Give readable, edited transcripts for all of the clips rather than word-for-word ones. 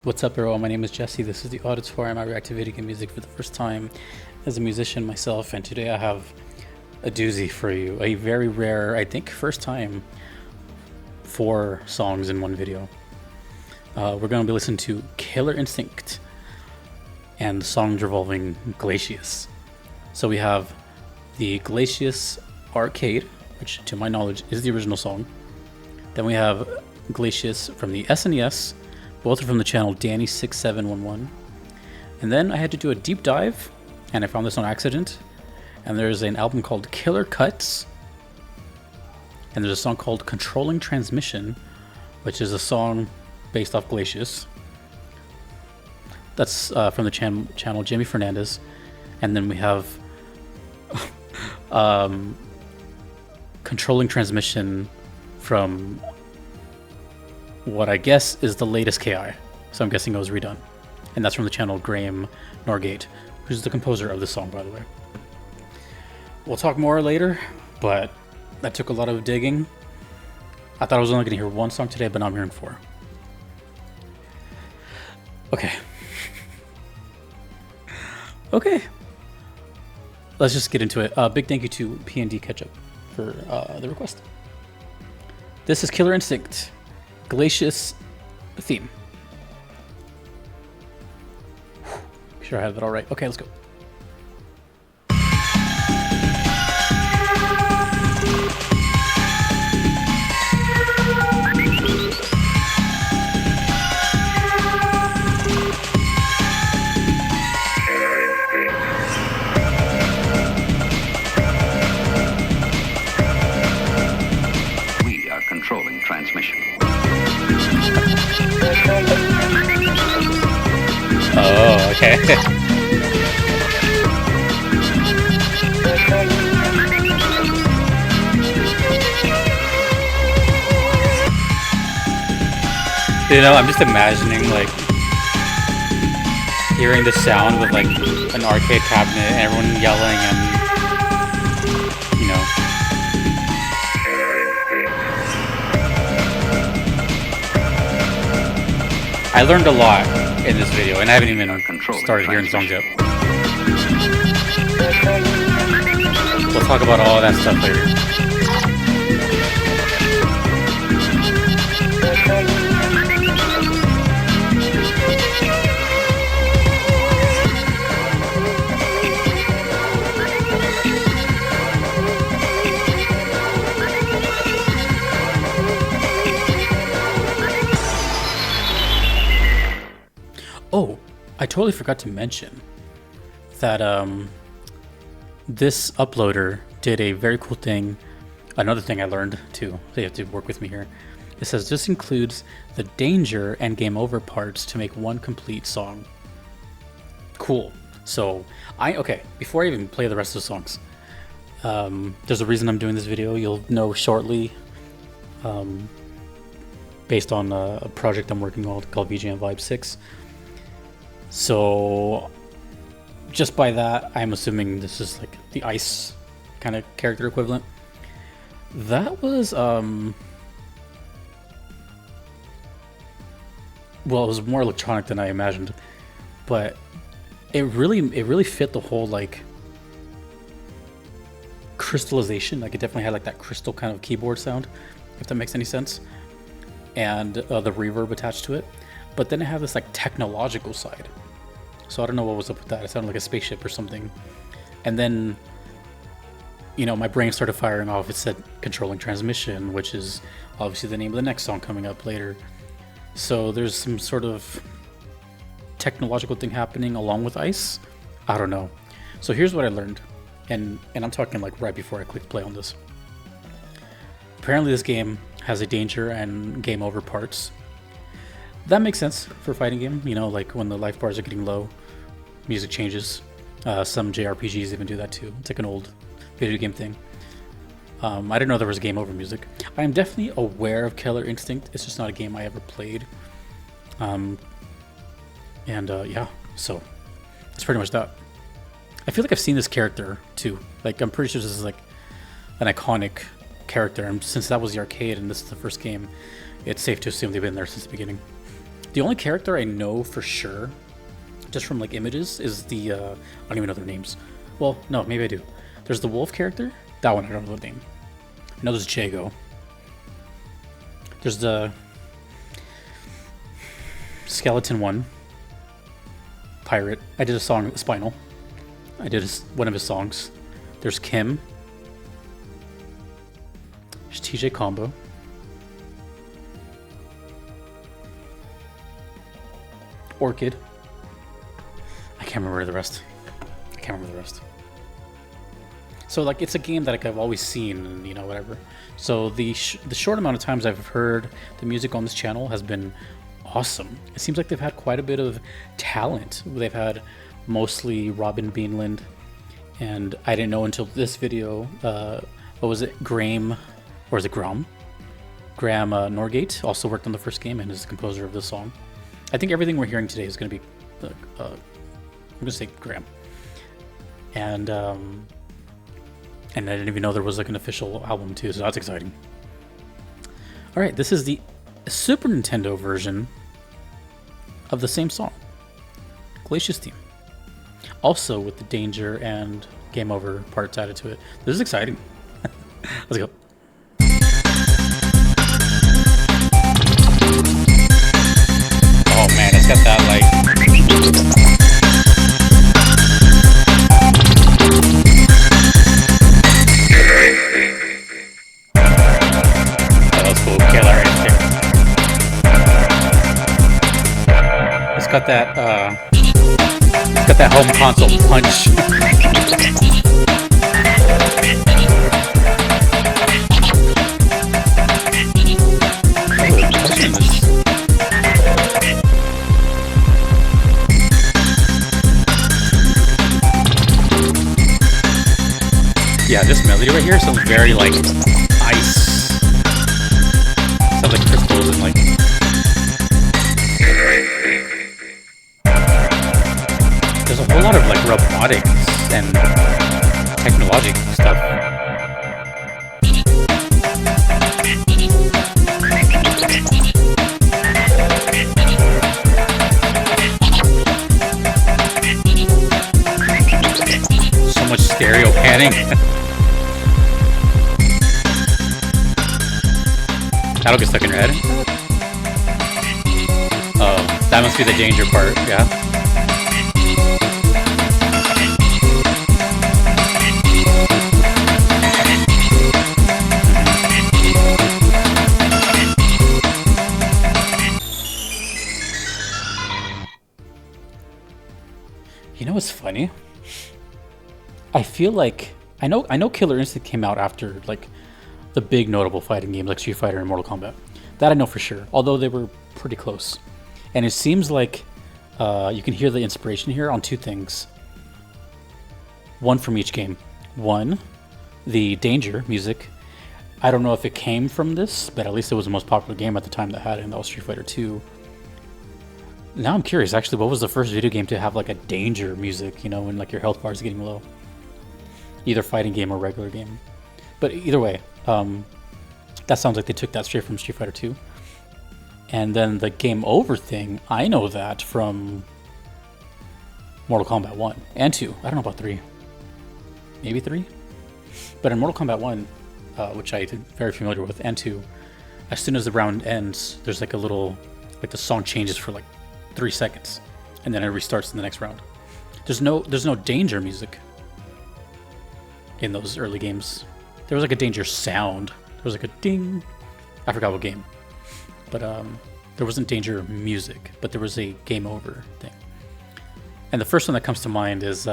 What's up, everyone? My name is Jesse. This is the Auditorium. I react to video game music for the first time as a musician myself, and today I have a doozy for you. A very rare, I think, first time 4 songs in one video. We're going to be listening to Killer Instinct and songs revolving Glacius. So we have the Glacius arcade, which to my knowledge is the original song. Then we have Glacius from the SNES. Both are from the channel Danny6711. And then I had to do a deep dive, and I found this on accident. And there's an album called Killer Cuts. And there's a song called Controlling Transmission, which is a song based off Glacius. That's from the channel Jimmy Fernandez. And then we have Controlling Transmission from what I guess is the latest KI. So I'm guessing it was redone. And that's from the channel Graham Norgate, who's the composer of this song, by the way. We'll talk more later, but that took a lot of digging. I thought I was only going to hear one song today, but now I'm hearing 4. Okay. Okay. Let's just get into it. Big thank you to PNDKetchup for the request. This is Killer Instinct, Glacius theme. Make sure I have it all right. Okay, let's go. We are controlling transmission. Oh, okay. You know, I'm just imagining, like, hearing the sound with, like, an arcade cabinet and everyone yelling and, you know. I learned a lot in this video, and I haven't even started hearing songs yet. We'll talk about all that stuff later. Oh, I totally forgot to mention that this uploader did a very cool thing. Another thing I learned too, they have to work with me here. It says this includes the danger and game over parts to make one complete song. Cool. So okay, before I even play the rest of the songs, there's a reason I'm doing this video. You'll know shortly, based on a project I'm working on called VGM Vibe 6. So just by that, I'm assuming this is like the ice kind of character equivalent. That was well, it was more electronic than I imagined, but it really fit the whole like crystallization. Like it definitely had like that crystal kind of keyboard sound, if that makes any sense, and the reverb attached to it. But then it had this like technological side. So I don't know what was up with that. It sounded like a spaceship or something. And then, you know, my brain started firing off. It said Controlling Transmission, which is obviously the name of the next song coming up later. So there's some sort of technological thing happening along with ice. I don't know. So here's what I learned. And I'm talking like right before I clicked play on this. Apparently this game has a danger and game over parts. That makes sense for a fighting game, you know, like when the life bars are getting low, music changes. Some JRPGs even do that too. It's like an old video game thing. I didn't know there was game over music. I am definitely aware of Killer Instinct. It's just not a game I ever played. Yeah, so that's pretty much that. I feel like I've seen this character too. Like I'm pretty sure this is like an iconic character, and since that was the arcade and this is the first game, it's safe to assume they've been there since the beginning. The only character I know for sure, just from like images, is the I don't even know their names. Well, no, maybe I do. There's the wolf character. That one I don't know the name. I know there's Jago. There's the skeleton one. Pirate. I did a song, Spinal. I did one of his songs. There's Kim. There's TJ Combo. Orchid. I can't remember the rest. So like it's a game that like I've always seen, and you know, whatever. So the short amount of times I've heard the music on this channel has been awesome. It seems like they've had quite a bit of talent. They've had mostly Robin Beanland, and I didn't know until this video. What was it? Graham, or is it Graham? Graham Norgate also worked on the first game and is the composer of this song. I think everything we're hearing today is going to be, I'm going to say Graham. And I didn't even know there was like an official album too, so that's exciting. All right, this is the Super Nintendo version of the same song, Glacius theme. Also with the danger and game over parts added to it. This is exciting. Let's go. Oh man, it's got that like... Got that home console punch. Yeah, this melody right here sounds very like ice. Sounds like crystals and like... There's a whole lot of like robotics and technologic stuff. So much stereo panning. That'll get stuck in your head. Oh, that must be the danger part, yeah. You know what's funny? I feel like I know Killer Instinct came out after like the big notable fighting games like Street Fighter and Mortal Kombat. That I know for sure, although they were pretty close. And it seems like you can hear the inspiration here on two things. One from each game. One, the Danger music. I don't know if it came from this, but at least it was the most popular game at the time that had it, and that was Street Fighter 2. Now I'm curious, actually, what was the first video game to have like a danger music, you know, when like your health bar is getting low? Either fighting game or regular game. But either way, that sounds like they took that straight from Street Fighter 2. And then the game over thing, I know that from Mortal Kombat 1 and 2. I don't know about 3. Maybe 3? But in Mortal Kombat 1, which I'm very familiar with, and 2, as soon as the round ends, there's like a little, like the song changes for like 3 seconds, and then it restarts in the next round. There's no danger music in those early games. There was like a danger sound. There was like a ding. I forgot what game, but there wasn't danger music, but there was a game over thing. And the first one that comes to mind is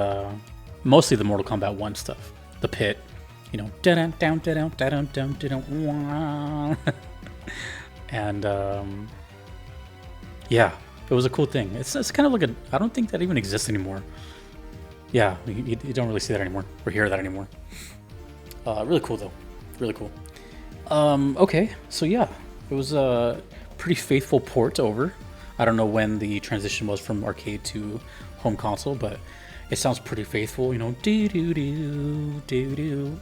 mostly the Mortal Kombat 1 stuff. The pit, you know, da-dum, down, da-dum, da-dum, dum, da-dum, wah. And yeah, it was a cool thing. It's kind of like I don't think that even exists anymore. Yeah, you don't really see that anymore or hear that anymore. Really cool though, really cool. Okay, so yeah, it was a pretty faithful port over. I don't know when the transition was from arcade to home console, but it sounds pretty faithful, you know, do-do-do, do-do.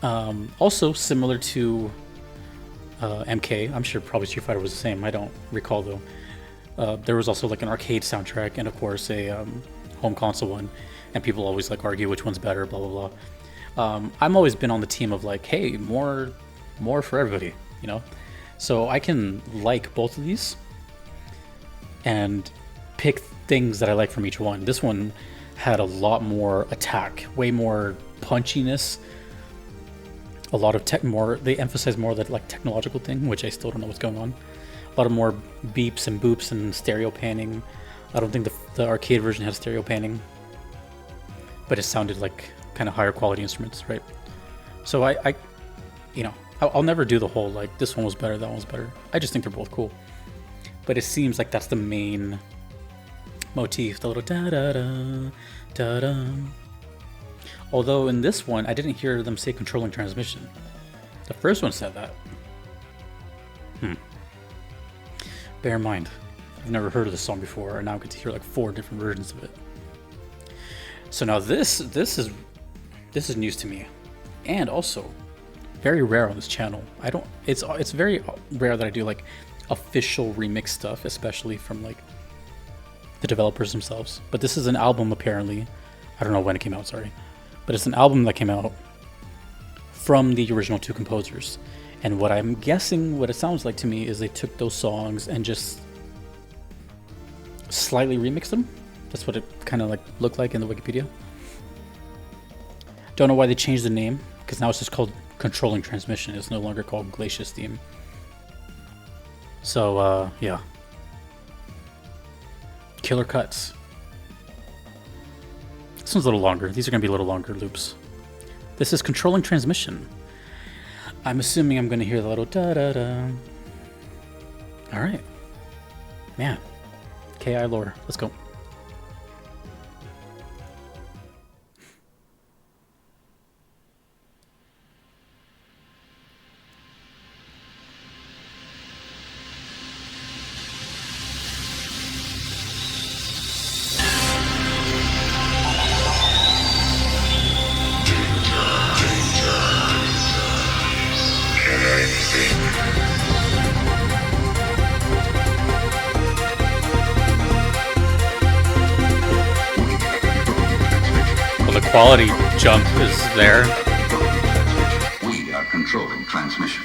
Also similar to MK. I'm sure probably Street Fighter was the same. I don't recall though. There was also like an arcade soundtrack and of course a home console one, and people always like argue which one's better, blah blah blah. I'm always been on the team of like, hey, more for everybody, you know. So I can like both of these and pick things that I like from each one. This one had a lot more attack, way more punchiness, a lot of they emphasize more that like technological thing, which I still don't know what's going on. A lot of more beeps and boops and stereo panning. I don't think the arcade version had stereo panning, but it sounded like kind of higher quality instruments, right? So I you know, I'll never do the whole like this one was better, that one was better. I just think they're both cool. But it seems like that's the main motif, the little da da da da da. Although in this one, I didn't hear them say controlling transmission. The first one said that. Bear in mind, I've never heard of this song before, and now I get to hear like 4 different versions of it. So now this is news to me, and also very rare on this channel. It's very rare that I do like official remix stuff, especially from like the developers themselves. But this is an album apparently. I don't know when it came out, sorry. But it's an album that came out from the original 2 composers. And what I'm guessing, what it sounds like to me, is they took those songs and just slightly remixed them. That's what it kind of like looked like in the Wikipedia. Don't know why they changed the name, because now it's just called Controlling Transmission. It's no longer called Glacius Theme. So, yeah. Killer cuts. This one's a little longer. These are going to be a little longer loops. This is Controlling Transmission. I'm assuming I'm going to hear the little da-da-da. Alright. Man. KI lore. Let's go. Quality jump is there. We are controlling transmission.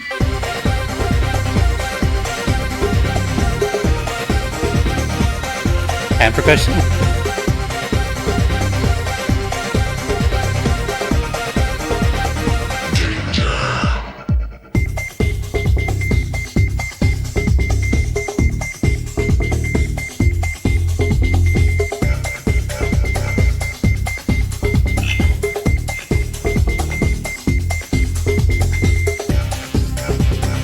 And percussion.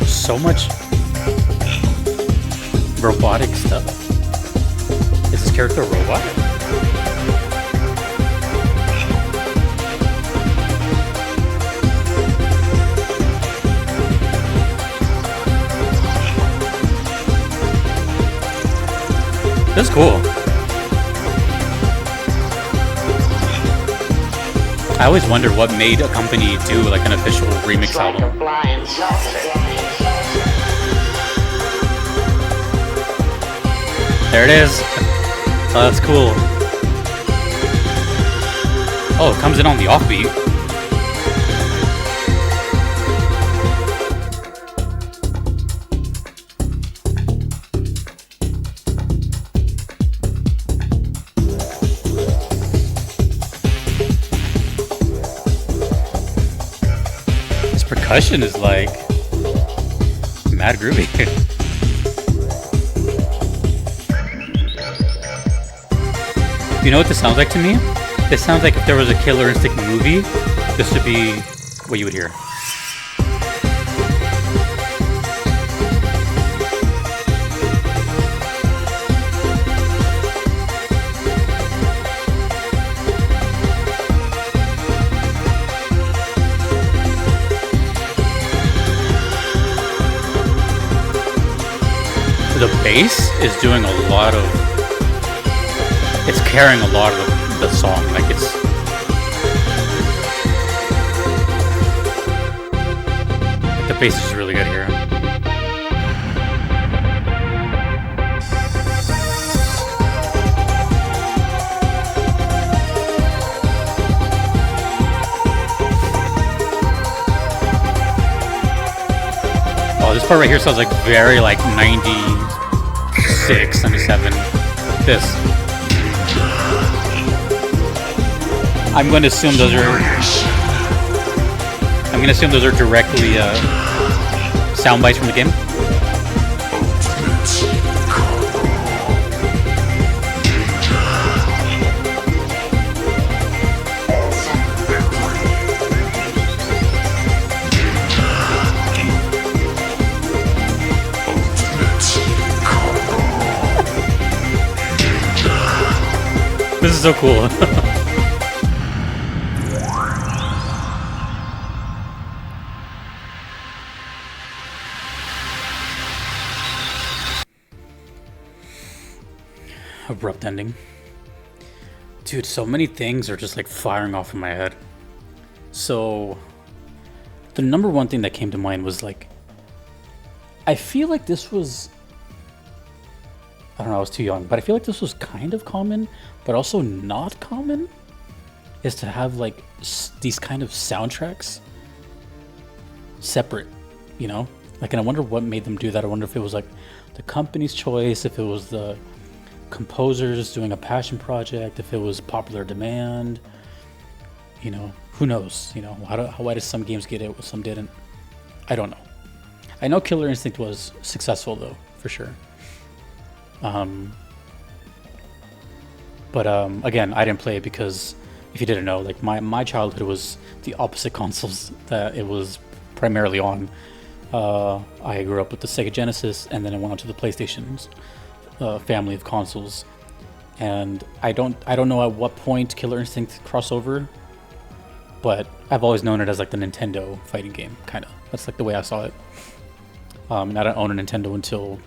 So much robotic stuff. Is this character a robot? That's cool. I always wonder what made a company do like an official remix album. There it is. Oh, that's cool. Oh, it comes in on the offbeat. This percussion is like mad groovy. You know what this sounds like to me? This sounds like if there was a Killer Instinct movie, this would be what you would hear. The bass is doing a lot of... It's carrying a lot of the song, like it's... The bass is really good here. part right here sounds like very like 96, 97. This. I'm going to assume those are. I'm going to assume those are directly sound bites from the game. This is so cool. Abrupt ending. Dude, so many things are just like firing off in my head. So, the number one thing that came to mind was like, I feel like this was, I don't know, I was too young, but I feel like this was kind of common, but also not common, is to have like these kind of soundtracks separate, you know? Like, and I wonder what made them do that. I wonder if it was like the company's choice, if it was the composers doing a passion project, if it was popular demand, you know, who knows, you know, why did some games get it, some didn't? I don't know. I know Killer Instinct was successful though, for sure. But again, I didn't play it because, if you didn't know, like my childhood was the opposite consoles that it was primarily on. I grew up with the Sega Genesis, and then I went on to the PlayStation's family of consoles. And I don't know at what point Killer Instinct crossover, but I've always known it as like the Nintendo fighting game, kind of. That's like the way I saw it. And I don't own a Nintendo until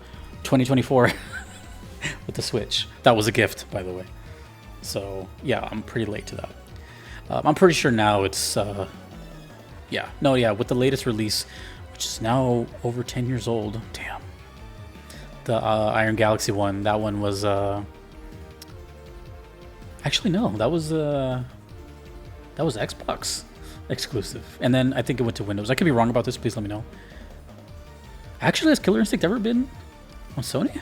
2024 with the Switch. That was a gift, by the way. So yeah, I'm pretty late to that. I'm pretty sure now it's with the latest release, which is now over 10 years old. Damn. The Iron Galaxy one, that one was actually no, that was Xbox exclusive, and then I think it went to Windows. I could be wrong about this. Please let me know. Actually, has Killer Instinct ever been on Sony?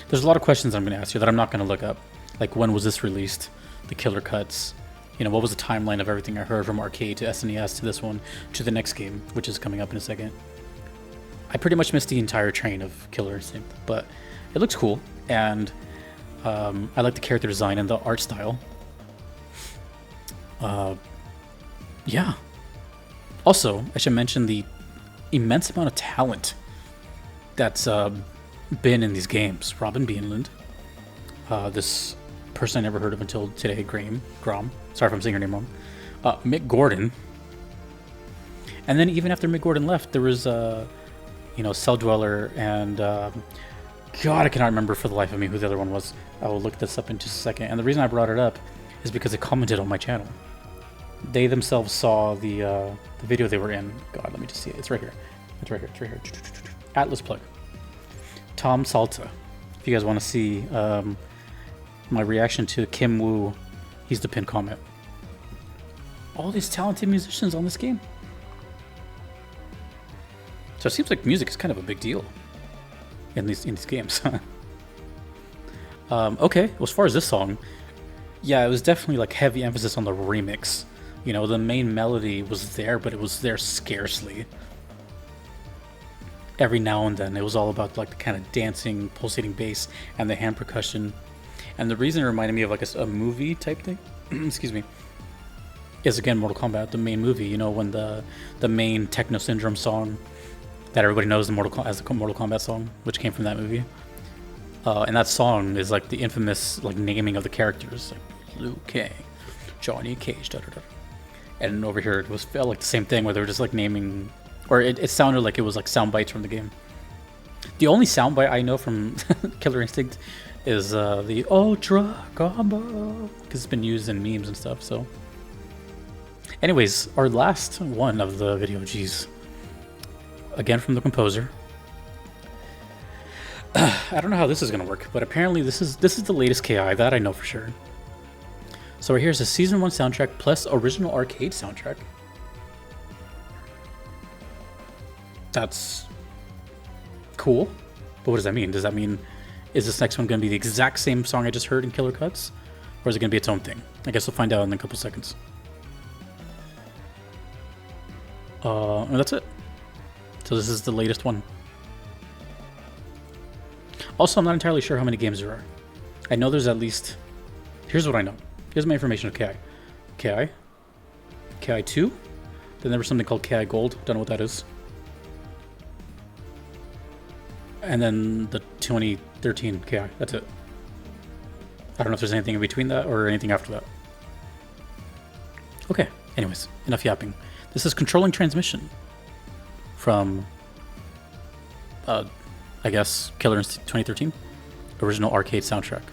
There's a lot of questions I'm going to ask you that I'm not going to look up. Like, when was this released? The killer cuts. You know, what was the timeline of everything I heard from arcade to SNES to this one to the next game, which is coming up in a second. I pretty much missed the entire train of Killer Instinct, but it looks cool, and I like the character design and the art style. Yeah. Also, I should mention the immense amount of talent that's been in these games. Robin Beanland, this person I never heard of until today, Grom. Sorry if I'm saying her name wrong. Mick Gordon. And then even after Mick Gordon left, there was, Cell Dweller and, God, I cannot remember for the life of me who the other one was. I will look this up in just a second. And the reason I brought it up is because they commented on my channel. They themselves saw the video they were in. God, let me just see it. It's right here. It's right here. Atlas plug. Tom Salta. If you guys want to see my reaction to Kim Woo, he's the pinned comment. All these talented musicians on this game. So it seems like music is kind of a big deal in these games. Okay, well, as far as this song, yeah, it was definitely like heavy emphasis on the remix. You know, the main melody was there, but it was there scarcely. Every now and then, it was all about like the kind of dancing, pulsating bass and the hand percussion. And the reason it reminded me of like a movie type thing, excuse me, is again Mortal Kombat, the main movie. You know, when the main Techno Syndrome song that everybody knows as the Mortal Kombat song, which came from that movie. And that song is like the infamous like naming of the characters, like Liu Kang, Johnny Cage, da da da. And over here, it felt like the same thing where they were just like naming, or it sounded like it was like sound bites from the game. The only sound bite I know from Killer Instinct is the Ultra Combo, because it's been used in memes and stuff. So, anyways, our last one of the video, geez, again from the composer. I don't know how this is gonna work, but apparently this is the latest KI, that I know for sure. So here's a Season 1 soundtrack plus original arcade soundtrack. That's cool. But what does that mean? Does that mean, is this next one going to be the exact same song I just heard in Killer Cuts? Or is it going to be its own thing? I guess we'll find out in a couple seconds. And that's it. So this is the latest one. Also, I'm not entirely sure how many games there are. I know there's at least... Here's what I know. Here's my information of KI. KI. KI2. Then there was something called KI Gold. Don't know what that is. And then the 2013 KI. That's it. I don't know if there's anything in between that or anything after that. Okay. Anyways, enough yapping. This is Controlling Transmission from, I guess, Killer Instinct 2013. Original arcade soundtrack.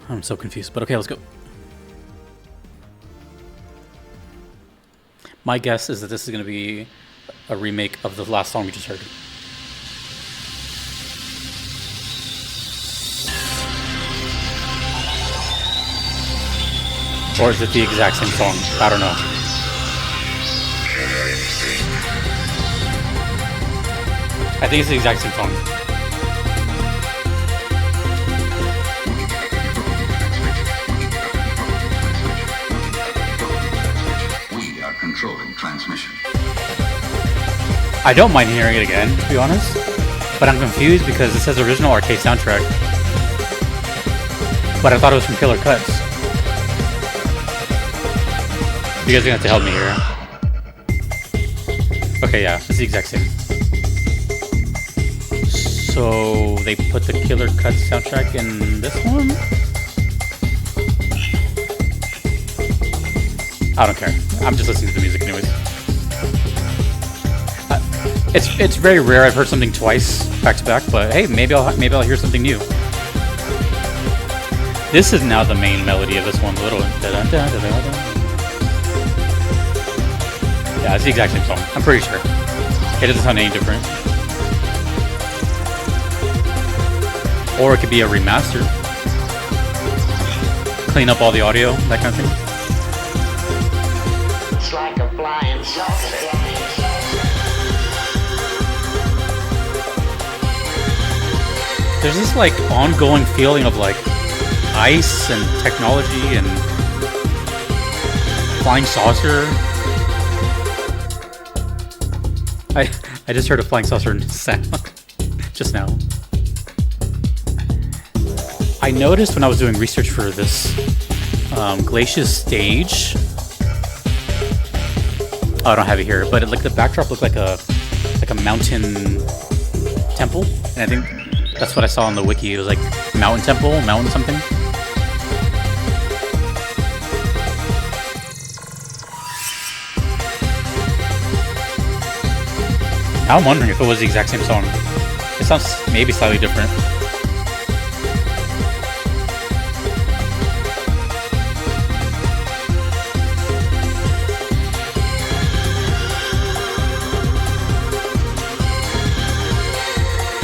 I'm so confused, but okay, let's go. My guess is that this is going to be a remake of the last song we just heard. Or is it the exact same song? I don't know. I think it's the exact same song. We are controlling transmission. I don't mind hearing it again, to be honest. But I'm confused because it says original arcade soundtrack. But I thought it was from Killer Cuts. You guys are gonna have to help me here. Okay, yeah, it's the exact same. So they put the Killer Cuts soundtrack in this one? I don't care. I'm just listening to the music anyways. It's very rare. I've heard something twice back to back, but hey, maybe I'll hear something new. This is now the main melody of this one. The little yeah, it's the exact same song. I'm pretty sure. It doesn't sound any different. Or it could be a remaster. Clean up all the audio, that kind of thing. It's like a flying saucer. There's this like ongoing feeling of like ice and technology and flying saucer. I just heard a flying saucer sound just now. I noticed when I was doing research for this Glacius stage. Oh, I don't have it here, but like the backdrop looked like a mountain temple, and I think that's what I saw on the wiki. It was like mountain temple, mountain something. Now I'm wondering if it was the exact same song. It sounds maybe slightly different.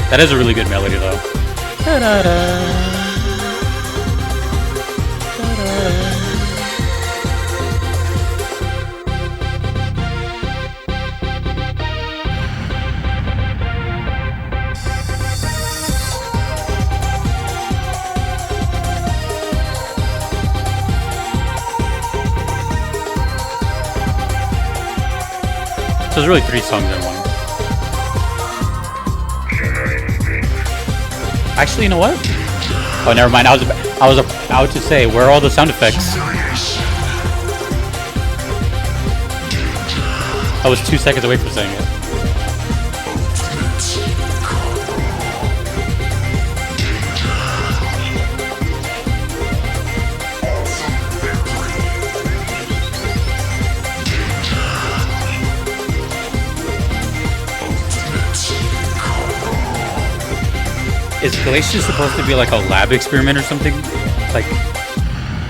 That is a really good melody, though. Da-da-da. So there's really 3 songs in one. Actually, you know what? Oh, never mind. I was about to say, where are all the sound effects? I was 2 seconds away from saying it. Is Glacius supposed to be like a lab experiment or something? Like,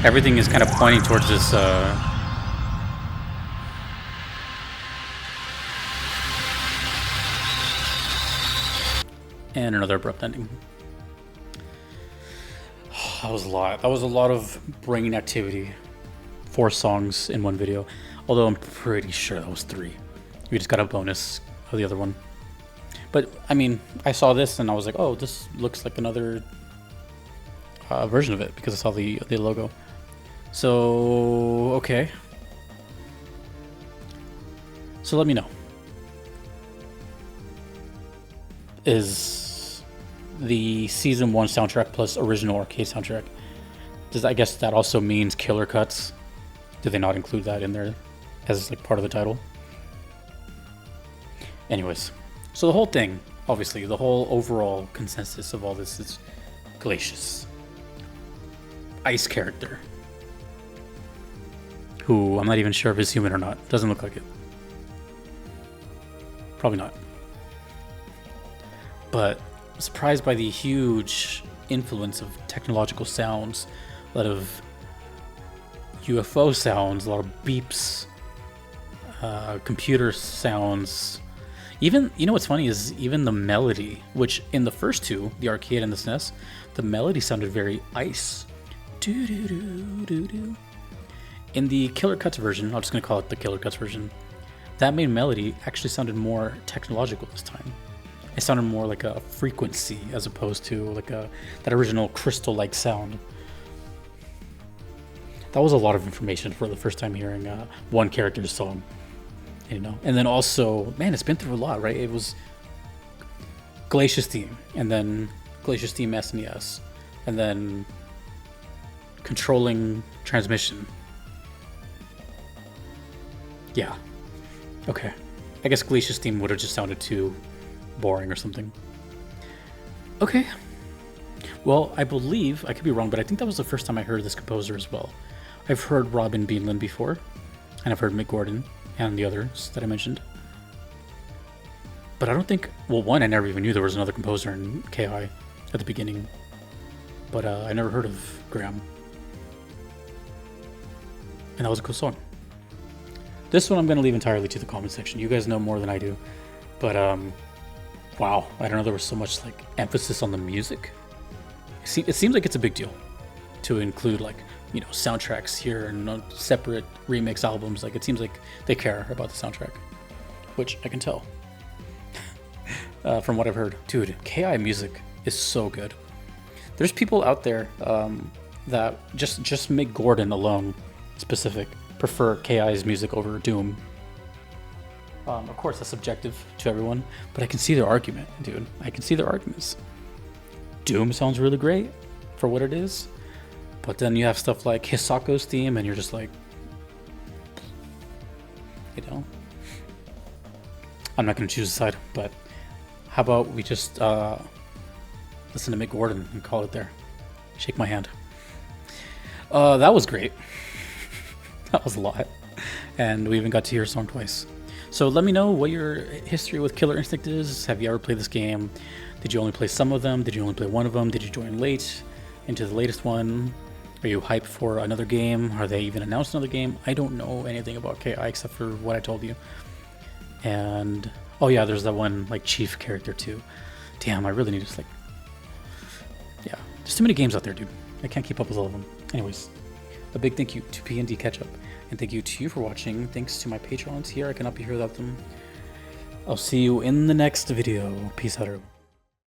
everything is kind of pointing towards this, And another abrupt ending. That was a lot. That was a lot of brain activity. 4 songs in one video. Although I'm pretty sure that was 3. We just got a bonus of the other one. But I mean, I saw this and I was like, oh, this looks like another version of it because I saw the logo. So okay. So let me know. Is the season 1 soundtrack plus original arcade soundtrack? I guess that also means killer cuts? Did they not include that in there as like part of the title? Anyways, so the whole thing, obviously, the whole overall consensus of all this is Glacius, ice character, who I'm not even sure if he's human or not. Doesn't look like it. Probably not. But I'm surprised by the huge influence of technological sounds, a lot of UFO sounds, a lot of beeps, computer sounds. Even, you know what's funny is even the melody, which in the first two, the arcade and the SNES, the melody sounded very ice. Doo doo doo doo doo. In the Killer Cuts version, I'm just gonna call it the Killer Cuts version, that main melody actually sounded more technological this time. It sounded more like a frequency as opposed to like that original crystal-like sound. That was a lot of information for the first time hearing one character's song, you know. And then also, man, it's been through a lot, right? It was Glacius theme, and then Glacius theme SNES, and then controlling transmission. Yeah. Okay. I guess Glacius theme would have just sounded too boring or something. Okay. Well, I believe, I could be wrong, but I think that was the first time I heard this composer as well. I've heard Robin Beanland before, and I've heard Mick Gordon and the others that I mentioned. But I don't think, well, one, I never even knew there was another composer in KI at the beginning. But I never heard of Graham. And that was a cool song. This one I'm going to leave entirely to the comment section. You guys know more than I do. But, wow, I don't know, there was so much like emphasis on the music. It seems like it's a big deal to include like, you know, soundtracks here and separate remix albums. Like, it seems like they care about the soundtrack, which I can tell from what I've heard. Dude, KI music is so good. There's people out there that just Mick Gordon alone, specific, prefer KI's music over Doom. Of course, that's subjective to everyone, but I can see their argument, dude. I can see their arguments. Doom sounds really great for what it is, but then you have stuff like Hisako's theme, and you're just like, you know, I'm not going to choose a side, but how about we just listen to Mick Gordon and call it there. Shake my hand. That was great. That was a lot. And we even got to hear a song twice. So let me know what your history with Killer Instinct is. Have you ever played this game? Did you only play some of them? Did you only play one of them? Did you join late into the latest one? Are you hyped for another game? Are they even announced another game? I don't know anything about KI except for what I told you. And oh yeah, there's that one like chief character too. Damn, I really need to like, yeah, there's too many games out there, dude. I can't keep up with all of them. Anyways, a big thank you to PNDKetchup, and thank you to you for watching. Thanks to my patrons here. I cannot be here without them. I'll see you in the next video. Peace out, everyone.